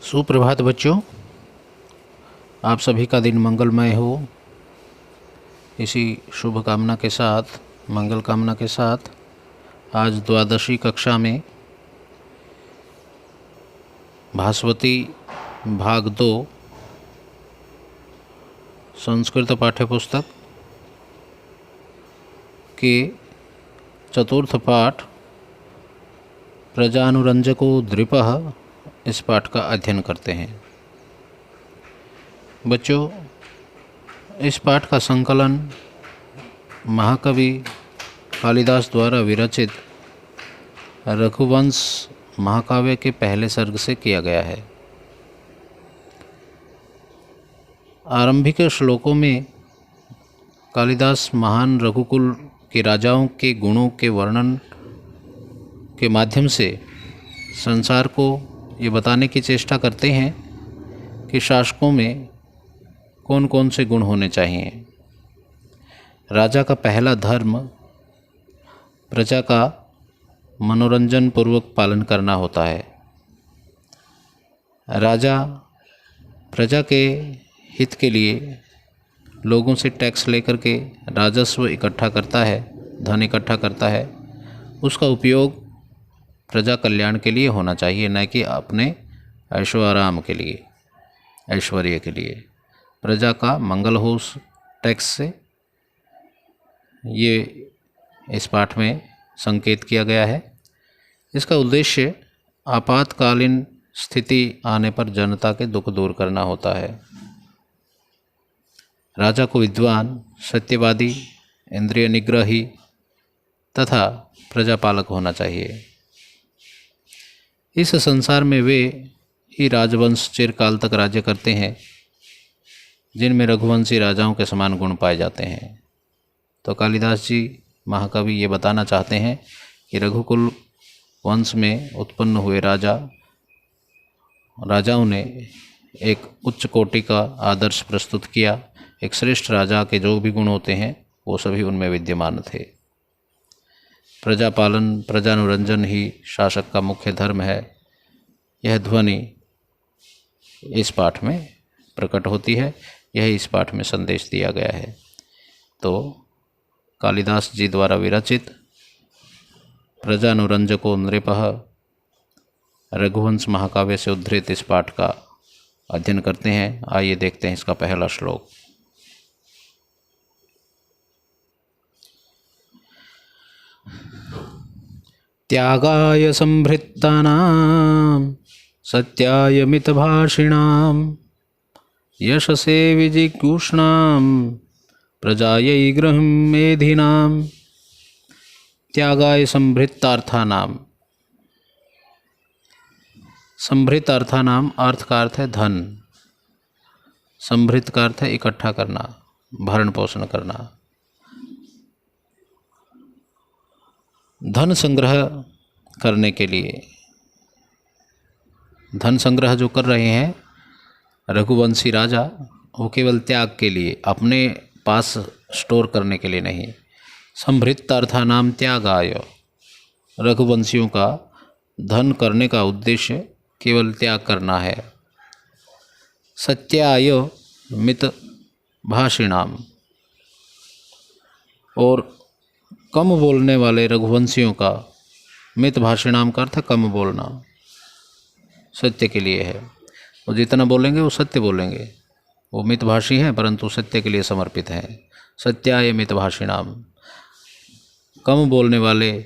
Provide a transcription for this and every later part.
सुप्रभात बच्चों, आप सभी का दिन मंगलमय हो। इसी शुभ कामना के साथ, मंगल कामना के साथ आज द्वादशी कक्षा में भास्वती भाग 2 संस्कृत पाठ्यपुस्तक के चतुर्थ पाठ प्रजानुरंजको द्रिपः इस पाठ का अध्ययन करते हैं। बच्चों, इस पाठ का संकलन महाकवि कालिदास द्वारा विरचित रघुवंश महाकाव्य के पहले सर्ग से किया गया है। आरंभिक श्लोकों में कालिदास महान रघुकुल के राजाओं के गुणों के वर्णन के माध्यम से संसार को ये बताने की चेष्टा करते हैं कि शासकों में कौन कौन से गुण होने चाहिए। राजा का पहला धर्म प्रजा का मनोरंजन पूर्वक पालन करना होता है। राजा प्रजा के हित के लिए लोगों से टैक्स लेकर के राजस्व इकट्ठा करता है, धन इकट्ठा करता है। उसका उपयोग प्रजा कल्याण के लिए होना चाहिए, न कि अपने ऐशो आराम के लिए, ऐश्वर्य के लिए। प्रजा का मंगल हो उस टैक्स से, ये इस पाठ में संकेत किया गया है। इसका उद्देश्य आपातकालीन स्थिति आने पर जनता के दुख दूर करना होता है। राजा को विद्वान, सत्यवादी, इंद्रिय निग्रही तथा प्रजापालक होना चाहिए। इस संसार में वे ही राजवंश चिरकाल तक राज्य करते हैं जिनमें रघुवंशी राजाओं के समान गुण पाए जाते हैं। तो कालिदास जी महाकवि ये बताना चाहते हैं कि रघुकुल वंश में उत्पन्न हुए राजाओं ने एक उच्च कोटि का आदर्श प्रस्तुत किया। एक श्रेष्ठ राजा के जो भी गुण होते हैं वो सभी उनमें विद्यमान थे। प्रजापालन, प्रजानुरंजन ही शासक का मुख्य धर्म है। यह ध्वनि इस पाठ में प्रकट होती है। यही इस पाठ में संदेश दिया गया है। तो कालिदास जी द्वारा विरचित प्रजानुरंजको नृपः रघुवंश महाकाव्य से उद्धृत इस पाठ का अध्ययन करते हैं। आइए देखते हैं इसका पहला श्लोक। त्यागाय संभृत्तानां सत्याय मितभाषिणां यशसे विजिगूषणां प्रजायै गृहं मेधिनां। त्यागाय संभृतार्थानां। संभृतार्थानां अर्थ का अर्थ है धन। संभृत का अर्थ है इकट्ठा करना, भरण पोषण करना। धन संग्रह करने के लिए, धन संग्रह जो कर रहे हैं रघुवंशी राजा, वो केवल त्याग के लिए, अपने पास स्टोर करने के लिए नहीं। संभृतार्थानाम त्यागाय, रघुवंशियों का धन करने का उद्देश्य केवल त्याग करना है। सत्याय मित भाषिणाम, और कम बोलने वाले रघुवंशियों का, मित भाषिणाम का अर्थ कम बोलना, सत्य के लिए है। वो जितना बोलेंगे वो सत्य बोलेंगे। वो मितभाषी हैं परंतु सत्य के लिए समर्पित हैं। सत्याय मितभाषिणाम, कम बोलने वाले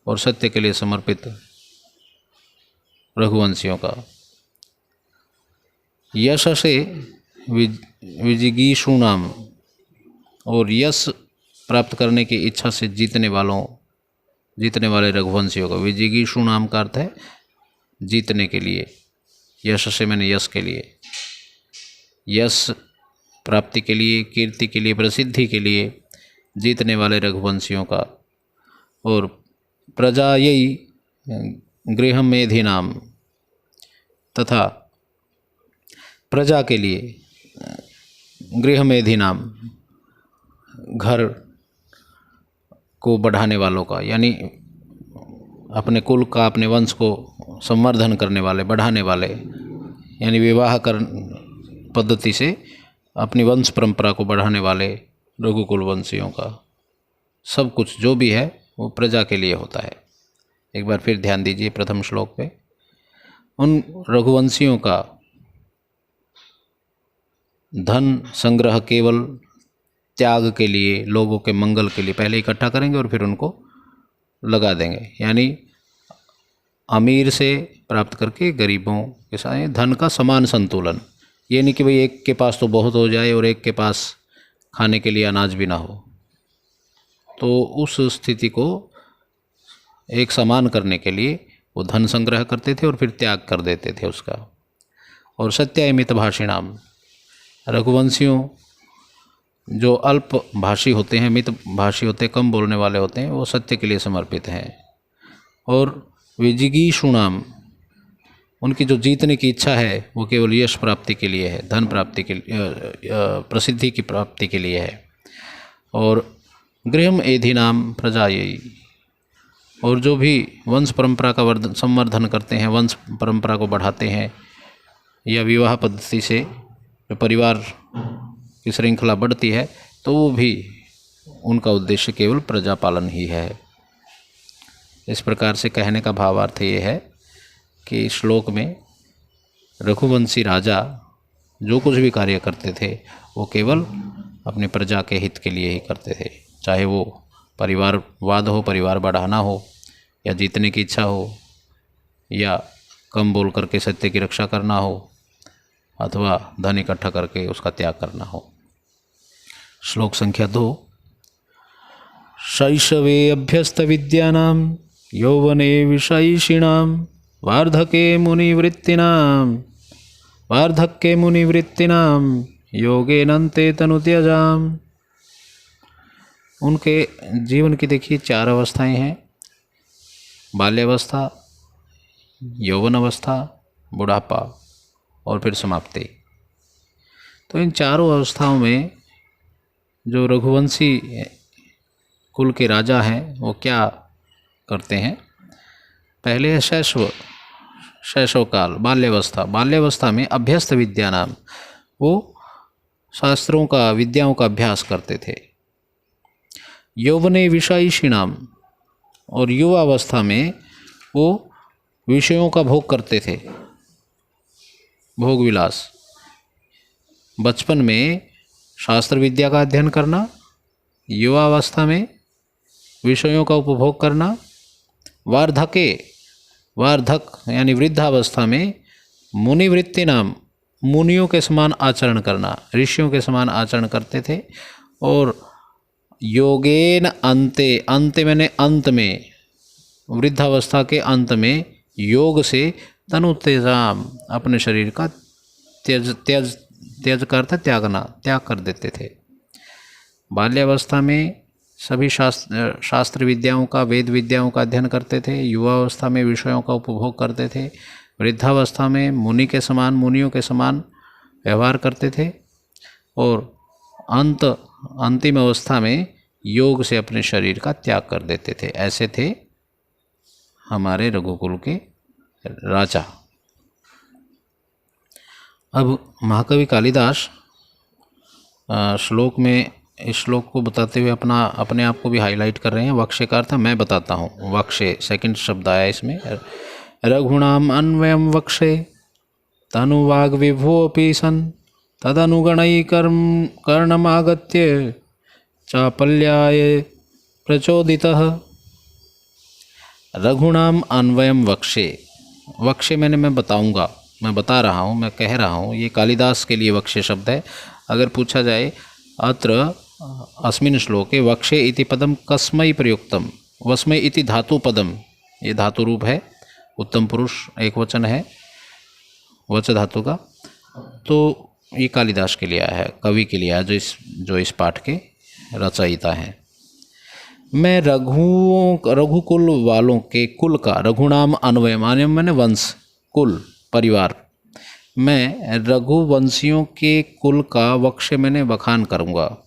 और सत्य के लिए समर्पित रघुवंशियों का। यश से विजिगीषूणाम, और यश प्राप्त करने की इच्छा से जीतने वाले रघुवंशियों का। विजिगीषूणाम का अर्थ है जीतने के लिए। यश से मैंने यश के लिए, यश प्राप्ति के लिए, कीर्ति के लिए, प्रसिद्धि के लिए जीतने वाले रघुवंशियों का। और प्रजायै गृहं मेधिनाम, तथा प्रजा के लिए गृह मेधिनाम, घर को बढ़ाने वालों का, यानी अपने कुल का, अपने वंश को संवर्धन करने वाले, बढ़ाने वाले, यानी विवाह कर पद्धति से अपनी वंश परंपरा को बढ़ाने वाले रघुकुल वंशियों का सब कुछ जो भी है वो प्रजा के लिए होता है। एक बार फिर ध्यान दीजिए प्रथम श्लोक पे, उन रघुवंशियों का धन संग्रह केवल त्याग के लिए, लोगों के मंगल के लिए पहले इकट्ठा करेंगे और फिर उनको लगा देंगे, यानी अमीर से प्राप्त करके गरीबों के साथ धन का समान संतुलन। ये नहीं कि भाई एक के पास तो बहुत हो जाए और एक के पास खाने के लिए अनाज भी ना हो, तो उस स्थिति को एक समान करने के लिए वो धन संग्रह करते थे और फिर त्याग कर देते थे उसका। और सत्यायमित भाषिणाम, रघुवंशियों जो अल्प भाषी होते हैं, मित भाषी होते हैं, कम बोलने वाले होते हैं, वो सत्य के लिए समर्पित हैं। और विजिगीषुणाम, उनकी जो जीतने की इच्छा है वो केवल यश प्राप्ति के लिए है, धन प्राप्ति के लिए, प्रसिद्धि की प्राप्ति के लिए है। और गृहम एधिनाम प्रजायै, और जो भी वंश परंपरा का संवर्धन करते हैं, वंश परंपरा को बढ़ाते हैं, या विवाह पद्धति से जो परिवार की श्रृंखला बढ़ती है, तो वो भी उनका उद्देश्य केवल प्रजा पालन ही है। इस प्रकार से कहने का भावार्थ ये है कि श्लोक में रघुवंशी राजा जो कुछ भी कार्य करते थे वो केवल अपनी प्रजा के हित के लिए ही करते थे, चाहे वो परिवारवाद हो, परिवार बढ़ाना हो, या जीतने की इच्छा हो, या कम बोल करके सत्य की रक्षा करना हो, अथवा धन इकट्ठा करके उसका त्याग करना हो। श्लोक संख्या 2, शैशवे अभ्यस्त विद्यानां यौवने विषयिषिणां वार्धके मुनिवृत्तिनां योगेनन्ते तनुत्यजाम्। उनके जीवन की देखिए 4 अवस्थाएं हैं, बाल्यावस्था, यौवन अवस्था, बुढ़ापा और फिर समाप्ति। तो इन चारों अवस्थाओं में जो रघुवंशी कुल के राजा हैं वो क्या करते हैं? पहले है शैशव काल, बाल्यावस्था में अभ्यस्त विद्या नाम, वो शास्त्रों का, विद्याओं का अभ्यास करते थे। यौवने विषयिषिणाम, और युवावस्था में वो विषयों का भोग करते थे, भोग विलास। बचपन में शास्त्र विद्या का अध्ययन करना, युवावस्था में विषयों का उपभोग करना, वार्धक यानी वृद्धावस्था में मुनिवृत्ति नाम, मुनियों के समान आचरण करना, ऋषियों के समान आचरण करते थे। और योगेन अंते मैंने अंत में, वृद्धावस्था के अंत में योग से तनु तेजाम, अपने शरीर का त्यज करते त्याग कर देते थे। बाल्यावस्था में सभी शास्त्र विद्याओं का, वेद विद्याओं का अध्ययन करते थे। युवावस्था में विषयों का उपभोग करते थे। वृद्धावस्था में मुनियों के समान व्यवहार करते थे। और अंतिम अवस्था में योग से अपने शरीर का त्याग कर देते थे। ऐसे थे हमारे रघुकुल के राजा। अब महाकवि कालिदास श्लोक में, इस श्लोक को बताते हुए अपने आप को भी हाईलाइट कर रहे हैं। वक्षे का अर्थ मैं बताता हूँ। वक्षे सेकंड शब्द आया इसमें। रघुणाम अन्वयम वक्षे तनुवाग विभुओपि सन् तदनुगणै कर्णमागत्य चापल्याय प्रचोदितः। रघुणाम अन्वयम वक्षे मैं बताऊंगा, मैं बता रहा हूँ, मैं कह रहा हूँ। ये कालिदास के लिए वक्षे शब्द है। अगर पूछा जाए अत्र अस्मिन् श्लोके वक्षे इति पदम कस्मै प्रयुक्तम, वस्मै इति धातु पदम, ये धातु रूप है, उत्तम पुरुष एक वचन है वच धातु का। तो ये कालिदास के लिए आया है, कवि के लिए आया, जो इस पाठ के रचयिता हैं। मैं रघुकुल वालों के कुल का, रघुनाम अन्वयम, अन्वयम मैंने वंश, कुल, परिवार, मैं रघुवंशियों के कुल का वक्ष मैंने बखान करूँगा।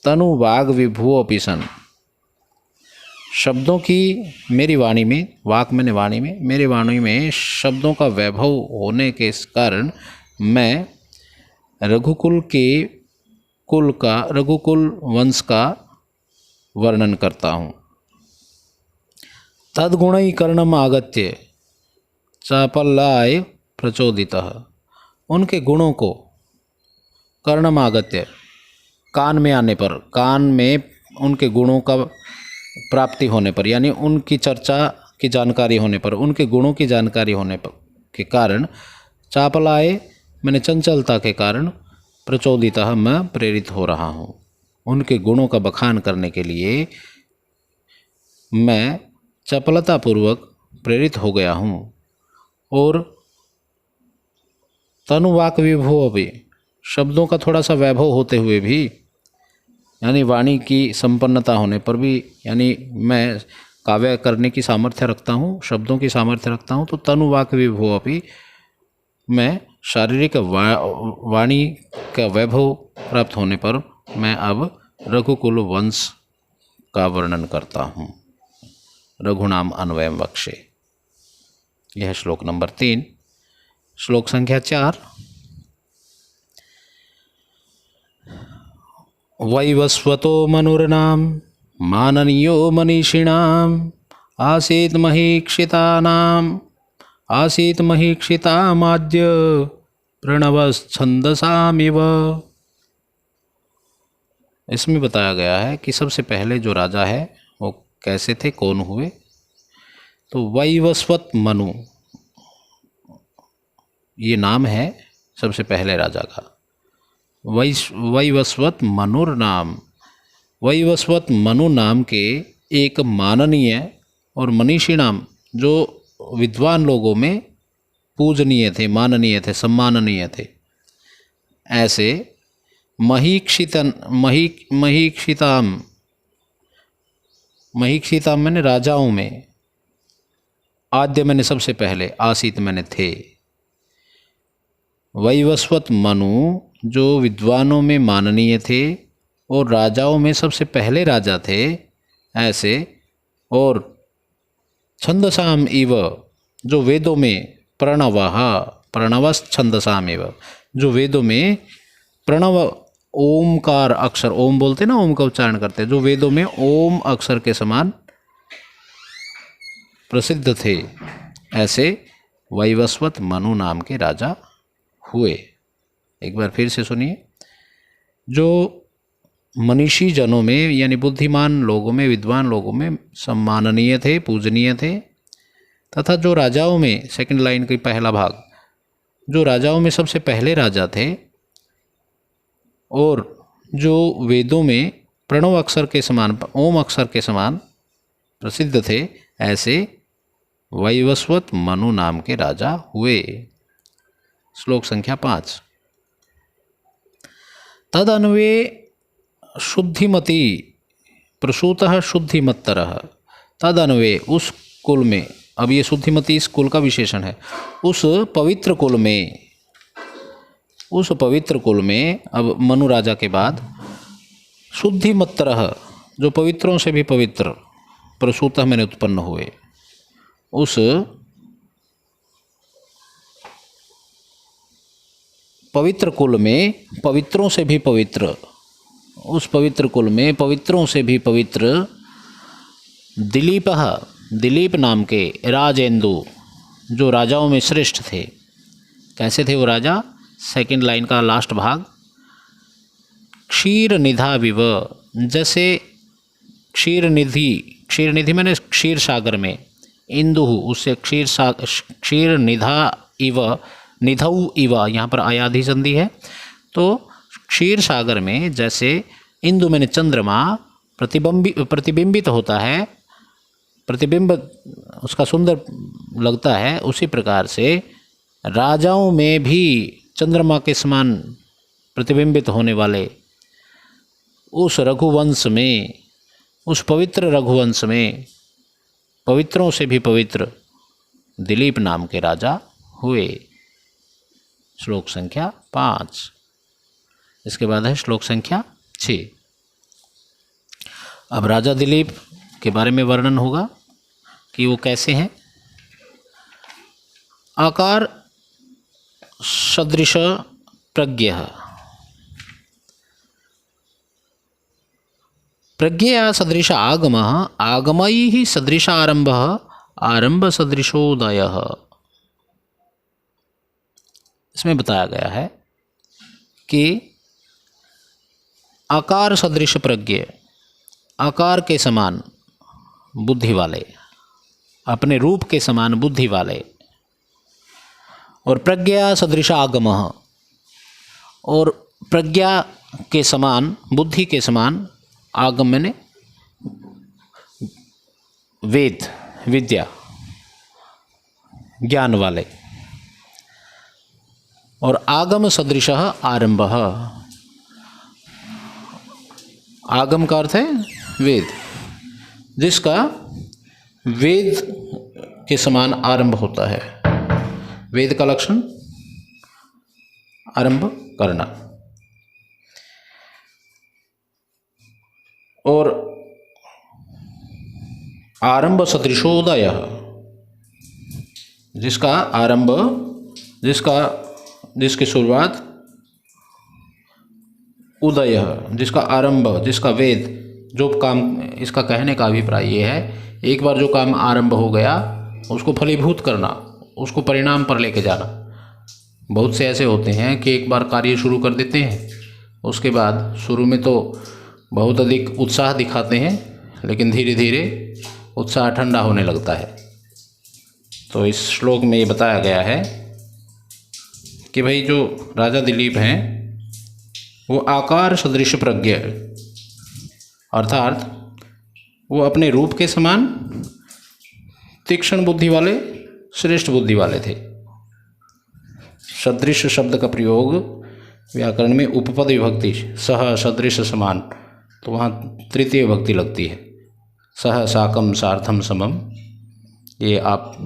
तनु वाग विभुओ पिसन, शब्दों की मेरी वाणी में, वाक मैंने वाणी में, मेरी वाणी में शब्दों का वैभव होने के कारण मैं रघुकुल वंश का वर्णन करता हूँ। तद्गुणैकर्णम आगत्य चापल्लाय प्रचोदितः। उनके गुणों को कर्णम आगत्य, कान में आने पर, कान में उनके गुणों का प्राप्ति होने पर, यानी उनकी चर्चा की जानकारी होने पर, उनके गुणों की जानकारी होने पर के कारण, चापलाए मैंने चंचलता के कारण, प्रचोदितः मैं प्रेरित हो रहा हूँ। उनके गुणों का बखान करने के लिए मैं चपलतापूर्वक प्रेरित हो गया हूँ। और तनुवाक विभव भी, शब्दों का थोड़ा सा वैभव होते हुए भी, यानी वाणी की संपन्नता होने पर भी, यानी मैं काव्य करने की सामर्थ्य रखता हूँ, शब्दों की सामर्थ्य रखता हूँ, तो तनुवाक विभव भी, मैं शारीरिक वाणी का वैभव प्राप्त होने पर मैं अब रघुकुल वंश का वर्णन करता हूँ। रघुनाम अन्वयम वक्षे। यह श्लोक नंबर 3। श्लोक संख्या 4। वैवस्वतो मनुर्नाम माननीयो मनीषिणाम आसीत् महीक्षितामाद्य प्रणवश्छन्दसामिव। इसमें बताया गया है कि सबसे पहले जो राजा है वो कैसे थे, कौन हुए। तो वैवस्वत मनु ये नाम है सबसे पहले राजा का। वैवस्वत मनुर नाम, वैवस्वत मनु नाम के एक माननीय और मनीषी नाम, जो विद्वान लोगों में पूजनीय थे, माननीय थे, सम्माननीय थे, ऐसे महीक्षिताम मैंने राजाओं में, आद्य मैंने सबसे पहले, आसीत मैंने थे। वैवस्वत मनु जो विद्वानों में माननीय थे और राजाओं में सबसे पहले राजा थे, ऐसे। और छंदसाम इव, जो वेदों में, प्रणवस छंदसाम इव, जो वेदों में प्रणव ओमकार अक्षर, ओम बोलते ना, ओम का उच्चारण करते, जो वेदों में ओम अक्षर के समान प्रसिद्ध थे, ऐसे वैवस्वत मनु नाम के राजा हुए। एक बार फिर से सुनिए। जो मनीषी जनों में, यानी बुद्धिमान लोगों में, विद्वान लोगों में सम्माननीय थे, पूजनीय थे, तथा जो राजाओं में, सेकंड लाइन का पहला भाग, जो राजाओं में सबसे पहले राजा थे और जो वेदों में प्रणव अक्षर के समान, ओम अक्षर के समान प्रसिद्ध थे, ऐसे वैवस्वत मनु नाम के राजा हुए। श्लोक संख्या 5। तदन्वे शुद्धिमती प्रसूतः शुद्धिमत्तरः। तदन्वे, उस कुल में, अब ये शुद्धिमती इस कुल का विशेषण है, उस पवित्र कुल में, उस पवित्र कुल में, अब मनु राजा के बाद शुद्धिमत्तरः, जो पवित्रों से भी पवित्र, प्रसूतः मैंने उत्पन्न हुए, उस पवित्र कुल में, पवित्रों से भी पवित्र, उस पवित्र कुल में पवित्रों से भी पवित्र दिलीपः, दिलीप नाम के राजेंदु, जो राजाओं में श्रेष्ठ थे। कैसे थे वो राजा? सेकंड लाइन का लास्ट भाग, क्षीर निधाविव, जैसे क्षीर निधि मैंने क्षीर सागर में, इंदु उससे क्षीर निधा इव, निधौ इव, यहाँ पर आयाधि संधि है, तो क्षीर सागर में जैसे इंदु मैंने चंद्रमा प्रतिबिंबित होता है, प्रतिबिंब उसका सुंदर लगता है, उसी प्रकार से राजाओं में भी चंद्रमा के समान प्रतिबिंबित होने वाले उस रघुवंश में, उस पवित्र रघुवंश में पवित्रों से भी पवित्र दिलीप नाम के राजा हुए। श्लोक संख्या 5। इसके बाद है श्लोक संख्या 6। अब राजा दिलीप के बारे में वर्णन होगा कि वो कैसे हैं। आकार सदृश प्रज्ञ, प्रज्ञया सदृश आगम, आगमैः सदृश आरंभ, आरंभ सदृशोदय। इसमें बताया गया है कि आकार सदृश प्रज्ञ, आकार के समान बुद्धि वाले, अपने रूप के समान बुद्धि वाले, और प्रज्ञा सदृश आगम, और प्रज्ञा के समान, बुद्धि के समान, आगम मैंने वेद, विद्या, ज्ञान वाले, और आगम सदृश आरंभ, आगम का अर्थ है वेद, जिसका वेद के समान आरंभ होता है। वेद का लक्षण आरंभ करना, और आरंभ सदृशोदय, जिसका आरंभ, जिसकी शुरुआत, उदय, जिसका आरंभ, जिसका वेद, जो काम, इसका कहने का अभिप्राय ये है, एक बार जो काम आरंभ हो गया उसको फलीभूत करना, उसको परिणाम पर लेके जाना। बहुत से ऐसे होते हैं कि एक बार कार्य शुरू कर देते हैं, उसके बाद शुरू में तो बहुत अधिक उत्साह दिखाते हैं, लेकिन धीरे धीरे उत्साह ठंडा होने लगता है। तो इस श्लोक में ये बताया गया है कि भाई जो राजा दिलीप हैं वो आकार सदृश प्रज्ञ, अर्थात वो अपने रूप के समान तीक्ष्ण बुद्धि वाले, श्रेष्ठ बुद्धि वाले थे। सदृश शब्द का प्रयोग व्याकरण में उपपद विभक्ति, सह सदृश समान, तो वहाँ तृतीय विभक्ति लगती है। सह साकम सार्थम समम, ये आप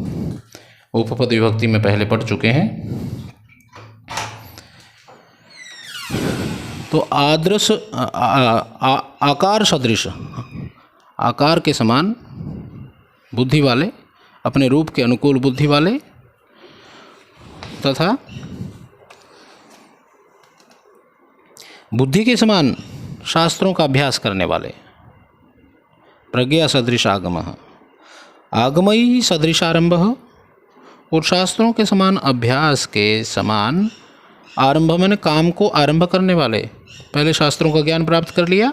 उपपद विभक्ति में पहले पढ़ चुके हैं। तो आदर्श आकार सदृश, आकार के समान बुद्धि वाले, अपने रूप के अनुकूल बुद्धि वाले, तथा बुद्धि के समान शास्त्रों का अभ्यास करने वाले। प्रज्ञा सदृश आगम, आगमई सदृश आरंभ, और शास्त्रों के समान अभ्यास के समान आरंभ, मैंने काम को आरंभ करने वाले। पहले शास्त्रों का ज्ञान प्राप्त कर लिया,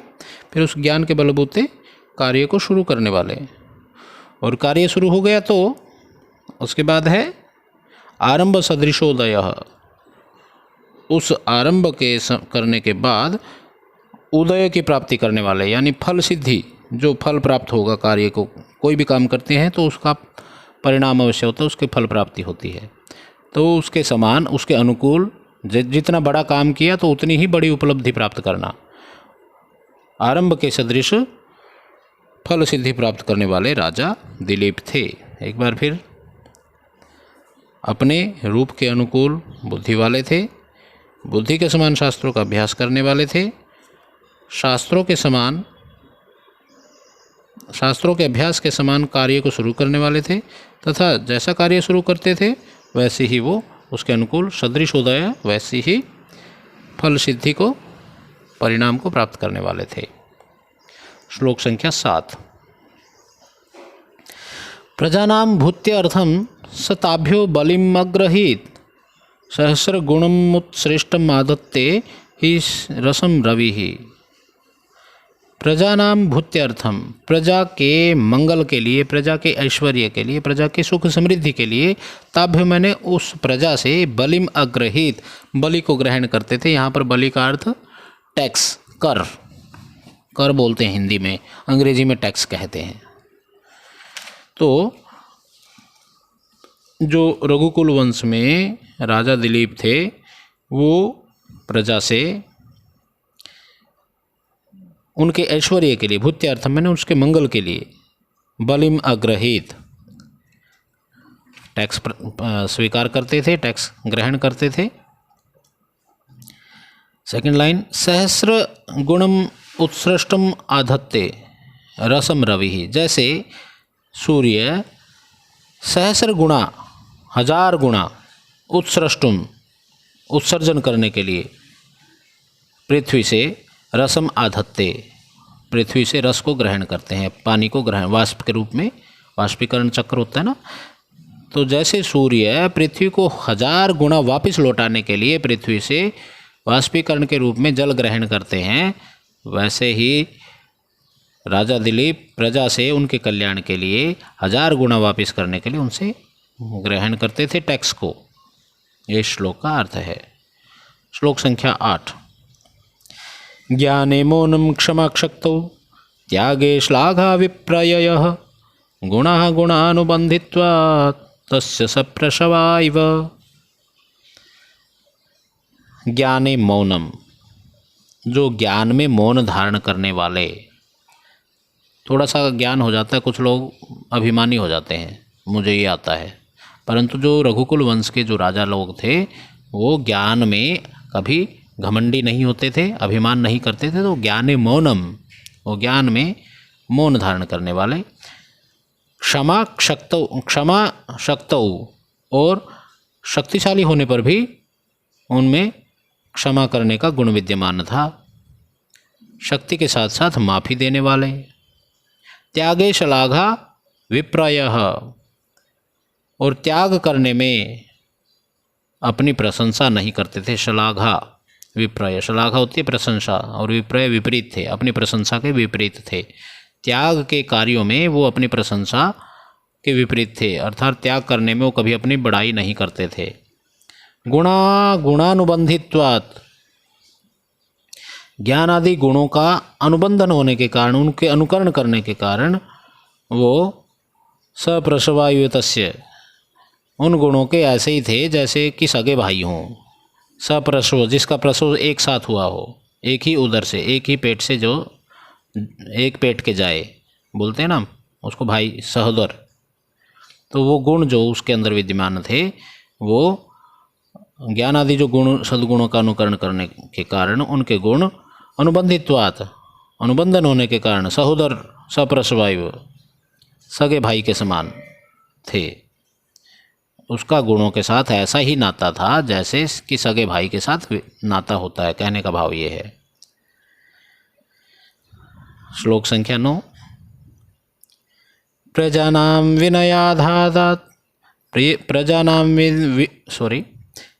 फिर उस ज्ञान के बलबूते कार्य को शुरू करने वाले, और कार्य शुरू हो गया तो उसके बाद है आरंभ सदृशोदय, उस आरंभ के करने के बाद उदय की प्राप्ति करने वाले, यानी फल सिद्धि, जो फल प्राप्त होगा कार्य को, कोई भी काम करते हैं तो उसका परिणाम अवश्य होता है, उसके फल प्राप्ति होती है। तो उसके समान, उसके अनुकूल, जितना बड़ा काम किया तो उतनी ही बड़ी उपलब्धि प्राप्त करना, आरंभ के सदृश फल सिद्धि प्राप्त करने वाले राजा दिलीप थे। एक बार फिर, अपने रूप के अनुकूल बुद्धि वाले थे, बुद्धि के समान शास्त्रों का अभ्यास करने वाले थे, शास्त्रों के समान, शास्त्रों के अभ्यास के समान कार्य को शुरू करने वाले थे, तथा जैसा कार्य शुरू करते थे वैसे ही वो उसके अनुकूल सदृशोदय, वैसी ही फल सिद्धि को, परिणाम को प्राप्त करने वाले थे। श्लोक संख्या 7। प्रजानां भूत्यर्थं सताभ्यो बलिम् अग्रहीत, सहस्र गुणमुत्सृष्टम् आदत्ते हि रसम रविः। प्रजानां भूत्यर्थम, प्रजा के मंगल के लिए, प्रजा के ऐश्वर्य के लिए, प्रजा के सुख समृद्धि के लिए, ताभ्य मैंने उस प्रजा से बलिम अग्रहीत, बलि को ग्रहण करते थे। यहाँ पर बलि का अर्थ टैक्स, कर, कर बोलते हैं हिंदी में, अंग्रेजी में टैक्स कहते हैं। तो जो रघुकुल वंश में राजा दिलीप थे वो प्रजा से उनके ऐश्वर्य के लिए, भूत्यार्थम मैंने उसके मंगल के लिए, बलिम अग्रहीत, टैक्स स्वीकार करते थे, टैक्स ग्रहण करते थे। सेकंड लाइन, सहस्र गुणम उत्सृष्टम आधत्ते, रसम रवि, जैसे सूर्य सहस्र गुणा, 1000 गुणा उत्सृष्टुम, उत्सर्जन करने के लिए पृथ्वी से रसम आधत्ते, पृथ्वी से रस को ग्रहण करते हैं, पानी को ग्रहण, वाष्प के रूप में, वाष्पीकरण चक्र होता है ना। तो जैसे सूर्य पृथ्वी को 1000 गुणा वापस लौटाने के लिए पृथ्वी से वाष्पीकरण के रूप में जल ग्रहण करते हैं, वैसे ही राजा दिलीप प्रजा से उनके कल्याण के लिए 1000 गुणा वापस करने के लिए उनसे ग्रहण करते थे टैक्स को। ये श्लोक का अर्थ है। श्लोक संख्या 8। ज्ञाने मौनम क्षमा क्षक्तौ त्यागे श्लाघा विप्रययः गुणः गुणानुबन्धित्वा तस्य सप्रशवा इव। ज्ञाने मौनम, जो ज्ञान में मौन धारण करने वाले, थोड़ा सा ज्ञान हो जाता है, कुछ लोग अभिमानी हो जाते हैं, मुझे ये आता है, परंतु जो रघुकुल वंश के जो राजा लोग थे वो ज्ञान में कभी घमंडी नहीं होते थे, अभिमान नहीं करते थे। तो ज्ञाने मौनम, वो ज्ञान में मौन धारण करने वाले। क्षमा शक्तौ, और शक्तिशाली होने पर भी उनमें क्षमा करने का गुण विद्यमान था। शक्ति के साथ साथ माफ़ी देने वाले। त्यागे श्लाघा विप्रयः, और त्याग करने में अपनी प्रशंसा नहीं करते थे। श्लाघा विप्रय, श्लाघा होती है प्रशंसा, और विप्रय विपरीत थे, अपनी प्रशंसा के विपरीत थे। त्याग के कार्यों में वो अपनी प्रशंसा के विपरीत थे, अर्थात त्याग करने में वो कभी अपनी बड़ाई नहीं करते थे। गुणानुबंधित्वात्, ज्ञान आदि गुणों का अनुबंधन होने के कारण, उनके अनुकरण करने के कारण वो सप्रसवायुतस्य, उन गुणों के ऐसे ही थे जैसे कि सगे भाई हों। सप्रसव, जिसका प्रसव एक साथ हुआ हो, एक ही उदर से, एक ही पेट से, जो एक पेट के जाए बोलते हैं ना उसको, भाई सहोदर। तो वो गुण जो उसके अंदर विद्यमान थे, वो ज्ञान आदि जो गुण सद्गुणों का अनुकरण करने के कारण, उनके गुण अनुबंधित्वात्, अनुबंधन होने के कारण, सहोदर सप्रसवायु, सगे भाई के समान थे। उसका गुणों के साथ ऐसा ही नाता था जैसे कि सगे भाई के साथ नाता होता है। कहने का भाव ये है। श्लोक संख्या 9। प्रजानां विनयाधादात्,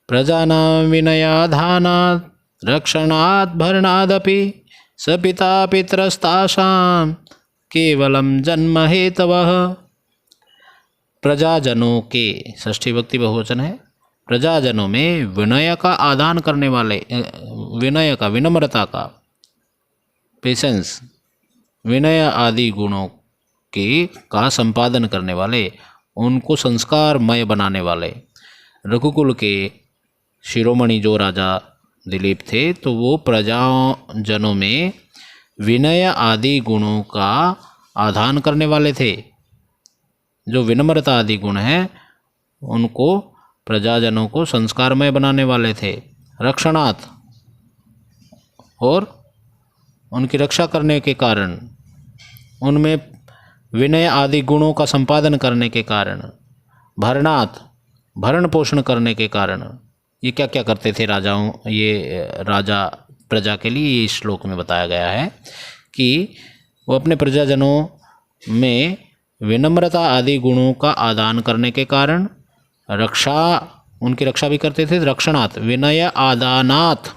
प्रजानां विनयाधानात् रक्षणात् भरणादपि स पिता पितरस्तासां केवलं जन्म हेतवः। प्रजाजनों के, षष्ठी विभक्ति बहुवचन है, प्रजाजनों में विनय का आदान करने वाले, विनय का, विनम्रता का, पेशेंस, विनय आदि गुणों के का संपादन करने वाले, उनको संस्कारमय बनाने वाले रघुकुल के शिरोमणि जो राजा दिलीप थे, तो वो प्रजाजनों में विनय आदि गुणों का आदान करने वाले थे। जो विनम्रता आदि गुण हैं उनको, प्रजाजनों को संस्कारमय बनाने वाले थे। रक्षणात्, और उनकी रक्षा करने के कारण, उनमें विनय आदि गुणों का संपादन करने के कारण। भरणात्, भरण पोषण करने के कारण। ये क्या क्या करते थे राजाओं, ये राजा प्रजा के लिए, इस श्लोक में बताया गया है कि वो अपने प्रजाजनों में विनम्रता आदि गुणों का आदान करने के कारण रक्षा, उनकी रक्षा भी करते थे। रक्षणात्, विनय आदानात्,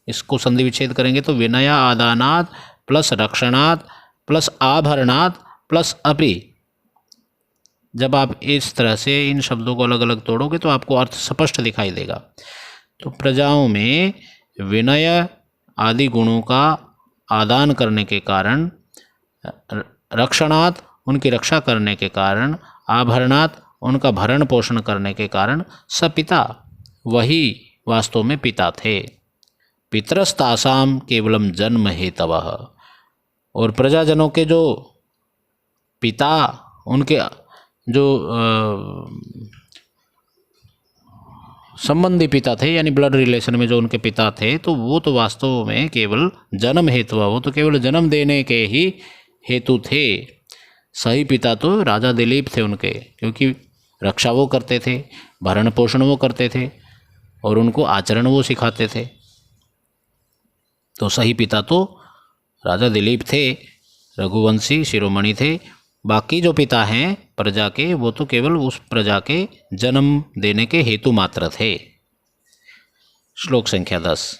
इसको संधि विच्छेद करेंगे तो विनय आदानात् प्लस रक्षणात् प्लस आभरणात् प्लस अपि। जब आप इस तरह से इन शब्दों को अलग अलग तोड़ोगे तो आपको अर्थ स्पष्ट दिखाई देगा। तो प्रजाओं में विनय आदि गुणों का आदान करने के कारण, रक्षणात्, उनकी रक्षा करने के कारण, आभरणात्, उनका भरण पोषण करने के कारण, सपिता, वही वास्तव में पिता थे। पितरस्तासाम केवलम जन्म हेतवः, और प्रजाजनों के जो पिता, उनके जो संबंधी पिता थे, यानी ब्लड रिलेशन में जो उनके पिता थे, तो वो तो वास्तव में केवल जन्म हेतु, वो तो केवल जन्म देने के ही हेतु थे। सही पिता तो राजा दिलीप थे उनके, क्योंकि रक्षा वो करते थे, भरण पोषण वो करते थे और उनको आचरण वो सिखाते थे। तो सही पिता तो राजा दिलीप थे, रघुवंशी शिरोमणि थे। बाकी जो पिता हैं प्रजा के, वो तो केवल उस प्रजा के जन्म देने के हेतु मात्र थे। श्लोक संख्या 10।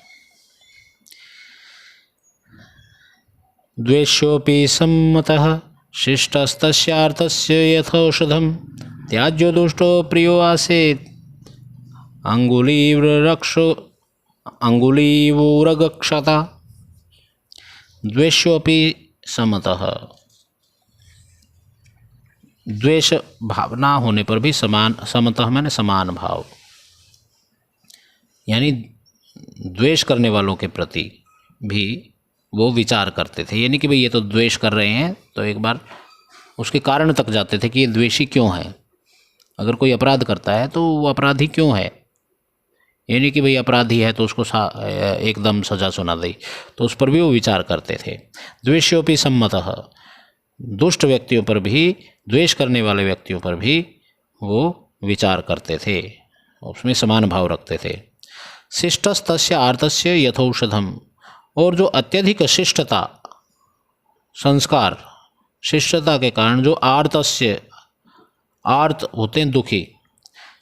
द्वेष्योऽपि सम्मतः शिष्टस्तस्यार्थस्य यथौषधं त्याज्यो दुष्टो प्रियो आसीत् अंगुलीवोरगक्षता। द्वेष्योऽपि सम्मतः, द्वेष भावना होने पर भी समान, समतः मैंने समान भाव, यानी द्वेष करने वालों के प्रति भी वो विचार करते थे। यानी कि भाई ये तो द्वेष कर रहे हैं, तो एक बार उसके कारण तक जाते थे कि ये द्वेषी क्यों है। अगर कोई अपराध करता है तो वो अपराधी क्यों है, यानी कि भाई अपराधी है तो उसको एकदम सजा सुना दी, तो उस पर भी वो विचार करते थे। द्वेष्योपि सम्मतः, दुष्ट व्यक्तियों पर भी, द्वेष करने वाले व्यक्तियों पर भी वो विचार करते थे, उसमें समान भाव रखते थे। शिष्टस्तस्य आर्तस्य यथौषधम, और जो अत्यधिक शिष्टता संस्कार, शिष्टता के कारण जो आर्तस्य, आर्त होते हैं दुखी,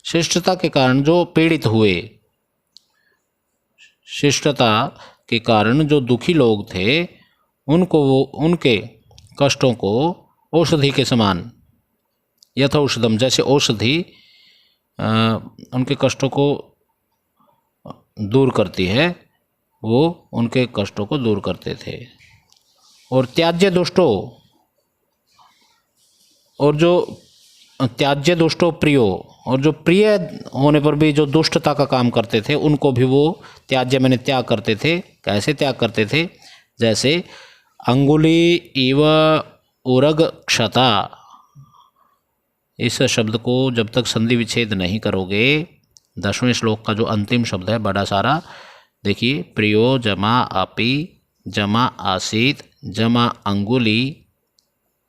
शिष्टता के कारण जो पीड़ित हुए, शिष्टता के कारण जो दुखी लोग थे, उनको वो उनके कष्टों को औषधि के समान, यथौषधम जैसे औषधि उनके कष्टों को दूर करती है, वो उनके कष्टों को दूर करते थे। और त्याज्य दुष्टों, और जो त्याज्य दुष्टों प्रियो, और जो प्रिय होने पर भी जो दुष्टता का काम करते थे उनको भी वो त्याज्य मैंने त्याग करते थे। कैसे त्याग करते थे, जैसे अंगुली इव उरग क्षता, इस शब्द को जब तक संधि विच्छेद नहीं करोगे, 10वें श्लोक का जो अंतिम शब्द है बड़ा सारा, देखिए, प्रियो जमा अपि जमा आसीत जमा अंगुली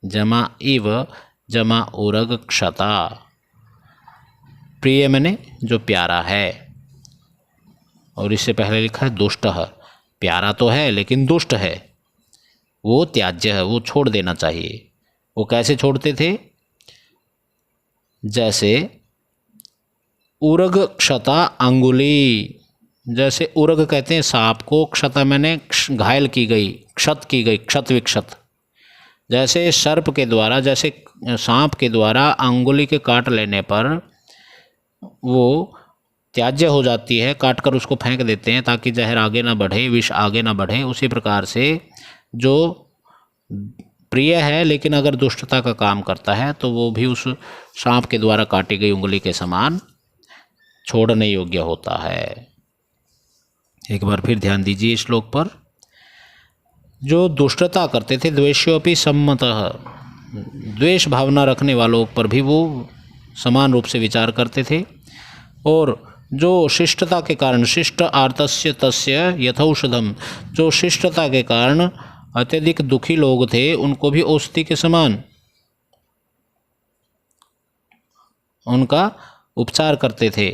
जमा इव जमा उरग क्षता। प्रिय मैंने जो प्यारा है, और इससे पहले लिखा है दुष्ट है, प्यारा तो है लेकिन दुष्ट है, वो त्याज्य है, वो छोड़ देना चाहिए। वो कैसे छोड़ते थे, जैसे उरग क्षता अंगुली, जैसे उरग कहते हैं सांप को, क्षता मैंने घायल की गई, क्षत की गई, क्षत विक्षत, जैसे सर्प के द्वारा, जैसे सांप के द्वारा अंगुली के काट लेने पर वो त्याज्य हो जाती है, काट कर उसको फेंक देते हैं ताकि जहर आगे ना बढ़े, विष आगे ना बढ़े, उसी प्रकार से जो प्रिय है लेकिन अगर दुष्टता का काम करता है तो वो भी उस सांप के द्वारा काटी गई उंगली के समान छोड़ने योग्य होता है। एक बार फिर ध्यान दीजिए इस श्लोक पर। जो दुष्टता करते थे, द्वेष्योपि सम्मतः, द्वेष भावना रखने वालों पर भी वो समान रूप से विचार करते थे। और जो शिष्टता के कारण, शिष्ट आर्तस्य तस्य यथौषधम, जो शिष्टता के कारण अत्यधिक दुखी लोग थे उनको भी औषधि के समान उनका उपचार करते थे।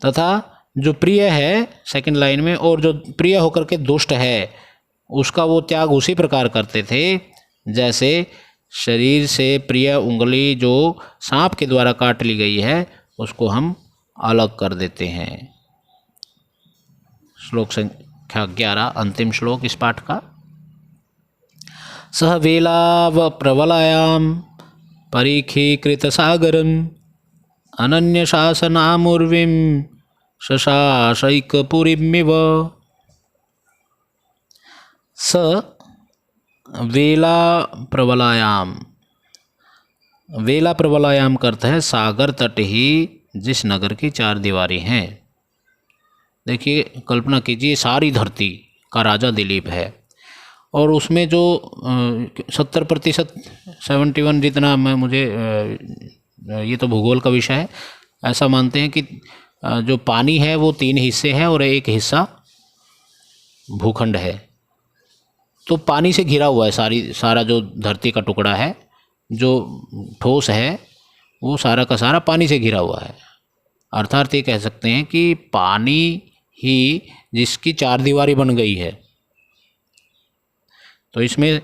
तथा जो प्रिय है, सेकंड लाइन में, और जो प्रिय होकर के दुष्ट है उसका वो त्याग उसी प्रकार करते थे जैसे शरीर से प्रिय उंगली जो सांप के द्वारा काट ली गई है उसको हम अलग कर देते हैं। श्लोक संख्या 11, अंतिम श्लोक इस पाठ का। सह वेलाव प्रबलायाम परीखीकृत सागरम अनन्य शासनामुर्विम शशाशैकपुरीमिव। स वेला प्रबलायाम, वेला प्रबलायाम का अर्थ है सागर तट ही जिस नगर की 4 दीवारी हैं। देखिए, कल्पना कीजिए सारी धरती का राजा दिलीप है और उसमें जो 70%, 71 जितना, मैं मुझे ये तो भूगोल का विषय है, ऐसा मानते हैं कि जो पानी है वो 3 हिस्से हैं और एक हिस्सा भूखंड है। तो पानी से घिरा हुआ है, सारा जो धरती का टुकड़ा है, जो ठोस है, वो सारा का सारा पानी से घिरा हुआ है। अर्थात ये कह सकते हैं कि पानी ही जिसकी चार दीवारी बन गई है। तो इसमें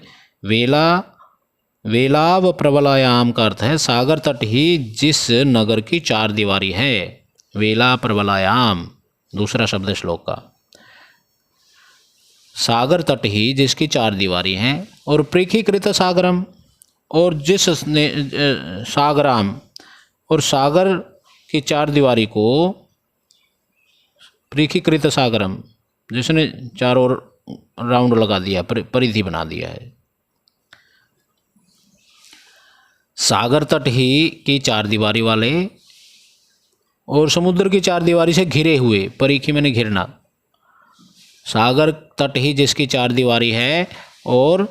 वेलाव प्रबलायाम का अर्थ है सागर तट ही जिस नगर की चार दीवारी है। वेला प्रबलायाम दूसरा शब्द श्लोक का। सागर तट ही जिसकी चार दीवारी हैं, और पृथीकृत सागरम, और जिस सागराम, और सागर की चार दीवारी को पृथीकृत सागरम, जिसने चारों राउंड लगा दिया, परिधि बना दिया है। सागर तट ही की चार दीवारी वाले और समुद्र की चार दीवारी से घिरे हुए, परिखी मैंने घिरना, सागर तट ही जिसकी चार दीवारी है और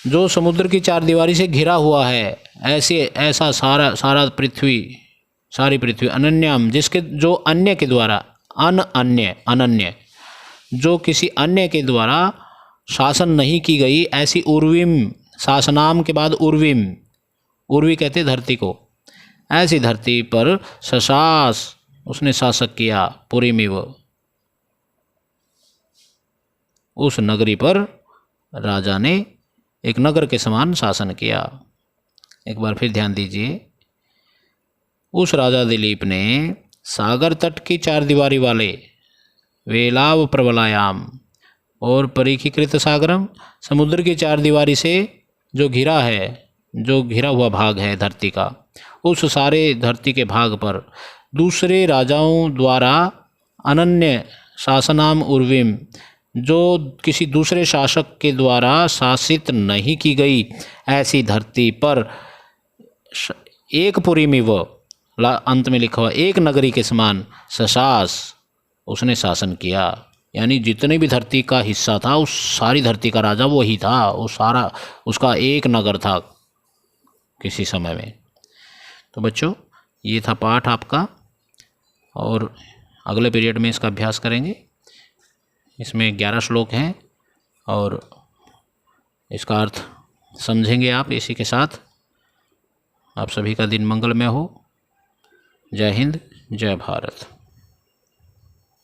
जो समुद्र की चार दीवारी से घिरा हुआ है, ऐसा सारी पृथ्वी अनन्यम, जिसके जो अन्य के द्वारा, अनन्य जो किसी अन्य के द्वारा शासन नहीं की गई, ऐसी उर्विम, शासनाम के बाद उर्विम, उर्वी कहते धरती को, ऐसी धरती पर सशास उसने शासक किया, पुरीमिव, उस नगरी पर राजा ने एक नगर के समान शासन किया। एक बार फिर ध्यान दीजिए, उस राजा दिलीप ने सागर तट की चार दीवारी वाले वेलाव प्रबलायाम और परीखीकृत सागरम, समुद्र की चार दीवारी से जो घिरा है, जो घिरा हुआ भाग है धरती का, उस सारे धरती के भाग पर दूसरे राजाओं द्वारा अनन्य शासनाम उर्विम, जो किसी दूसरे शासक के द्वारा शासित नहीं की गई, ऐसी धरती पर एक पुरीमिव, अंत में लिखा हुआ एक नगरी के समान, सशास उसने शासन किया। यानी जितने भी धरती का हिस्सा था, उस सारी धरती का राजा वही था, वो सारा उसका एक नगर था किसी समय में। तो बच्चों, ये था पाठ आपका, और अगले पीरियड में इसका अभ्यास करेंगे। इसमें 11 श्लोक हैं और इसका अर्थ समझेंगे आप इसी के साथ। आप सभी का दिन मंगलमय हो। जय हिंद, जय भारत।